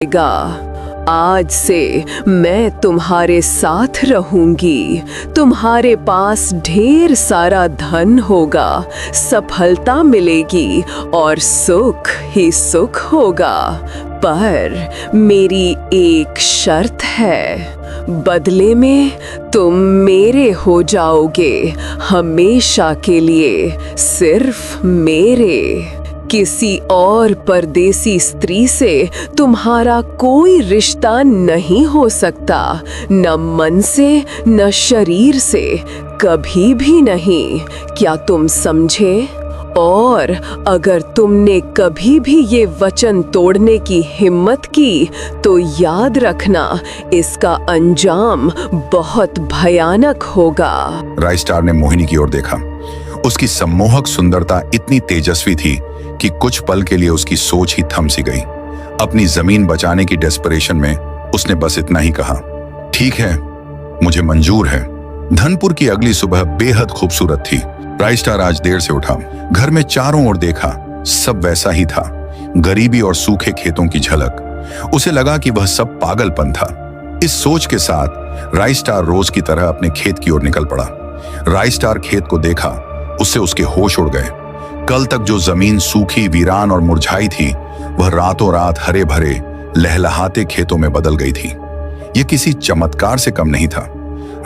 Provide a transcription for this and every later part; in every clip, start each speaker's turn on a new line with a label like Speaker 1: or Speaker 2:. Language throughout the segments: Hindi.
Speaker 1: आज से मैं तुम्हारे साथ रहूंगी। तुम्हारे पास ढेर सारा धन होगा, सफलता मिलेगी और सुख ही सुख होगा। पर मेरी एक शर्त है, बदले में तुम मेरे हो जाओगे, हमेशा के लिए सिर्फ मेरे। किसी और परदेसी स्त्री से तुम्हारा कोई रिश्ता नहीं हो सकता, न मन से न शरीर से, कभी भी नहीं। क्या तुम समझे? और अगर तुमने कभी भी ये वचन तोड़ने की हिम्मत की तो याद रखना, इसका अंजाम बहुत भयानक होगा।
Speaker 2: राइस्टार ने मोहिनी की ओर देखा। उसकी सम्मोहक सुंदरता इतनी तेजस्वी थी कि कुछ पल के लिए उसकी सोच ही थम सी गई। अपनी जमीन बचाने की डेस्परेशन में उसने बस इतना ही कहा, ठीक है, मुझे मंजूर है। धनपुर की अगली सुबह बेहद खूबसूरत थी। राइस्टार आज देर से उठा। घर में चारों ओर देखा, सब वैसा ही था, गरीबी और सूखे खेतों की झलक। उसे लगा कि वह सब पागलपन था। इस सोच के साथ राइस्टार रोज की तरह अपने खेत की ओर निकल पड़ा। राइस्टार खेत को देखा, उससे उसके होश उड़ गए। कल तक जो जमीन सूखी, वीरान और मुरझाई थी, वह रातों रात हरे भरे लहलहाते खेतों में बदल गई थी। यह किसी चमत्कार से कम नहीं था।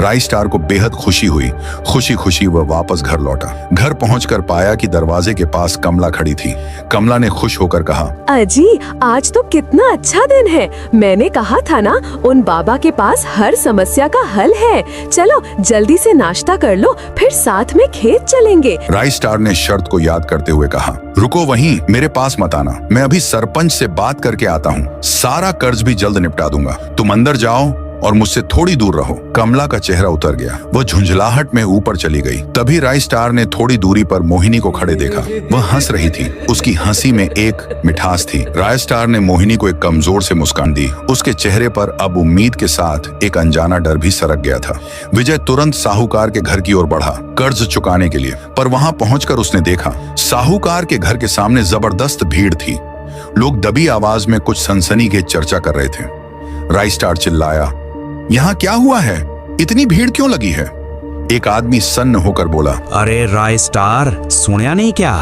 Speaker 2: राइस्टार को बेहद खुशी हुई। खुशी खुशी वह वापस घर लौटा। घर पहुंचकर पाया कि दरवाजे के पास कमला खड़ी थी। कमला ने खुश होकर कहा,
Speaker 3: अजी, आज तो कितना अच्छा दिन है। मैंने कहा था ना, उन बाबा के पास हर समस्या का हल है। चलो जल्दी से नाश्ता कर लो, फिर साथ में खेत चलेंगे।
Speaker 2: राइस्टार ने शर्त को याद करते हुए कहा, रुको वहीं, मेरे पास मत आना। मैं अभी सरपंच से बात करके आता हूँ। सारा कर्ज भी जल्द निपटा दूंगा। तुम अंदर जाओ और मुझसे थोड़ी दूर रहो। कमला का चेहरा उतर गया। वह झुंझलाहट में ऊपर चली गई। तभी राइस्टार ने थोड़ी दूरी पर मोहिनी को खड़े देखा। वह हंस रही थी। उसकी हंसी में एक मिठास थी। राइस्टार ने मोहिनी को एक कमजोर से मुस्कान दी। उसके चेहरे पर अब उम्मीद के साथ एक अनजाना डर भी सरक गया था। विजय तुरंत साहूकार के घर की ओर बढ़ा, कर्ज चुकाने के लिए। पर वहां पहुंचकर उसने देखा, साहूकार के घर के सामने जबरदस्त भीड़ थी। लोग दबी आवाज में कुछ सनसनीखेज चर्चा कर रहे थे। राइस्टार चिल्लाया, यहाँ क्या हुआ है? इतनी भीड़ क्यों लगी है? एक आदमी सन्न होकर बोला,
Speaker 4: अरे राइस्टार, सुना नहीं क्या?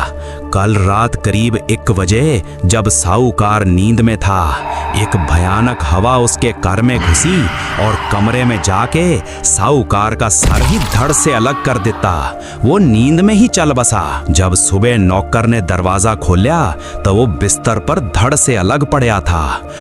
Speaker 4: कल रात करीब 1 बजे जब साहूकार नींद में था, एक भयानक हवा उसके घर में घुसी और कमरे में जाके साहूकार का सर ही धड़ से अलग कर देता। वो नींद में ही चल बसा। जब सुबह नौकर ने दरवाजा खोला तो वो बिस्तर पर धड़ से अलग पड़ा था।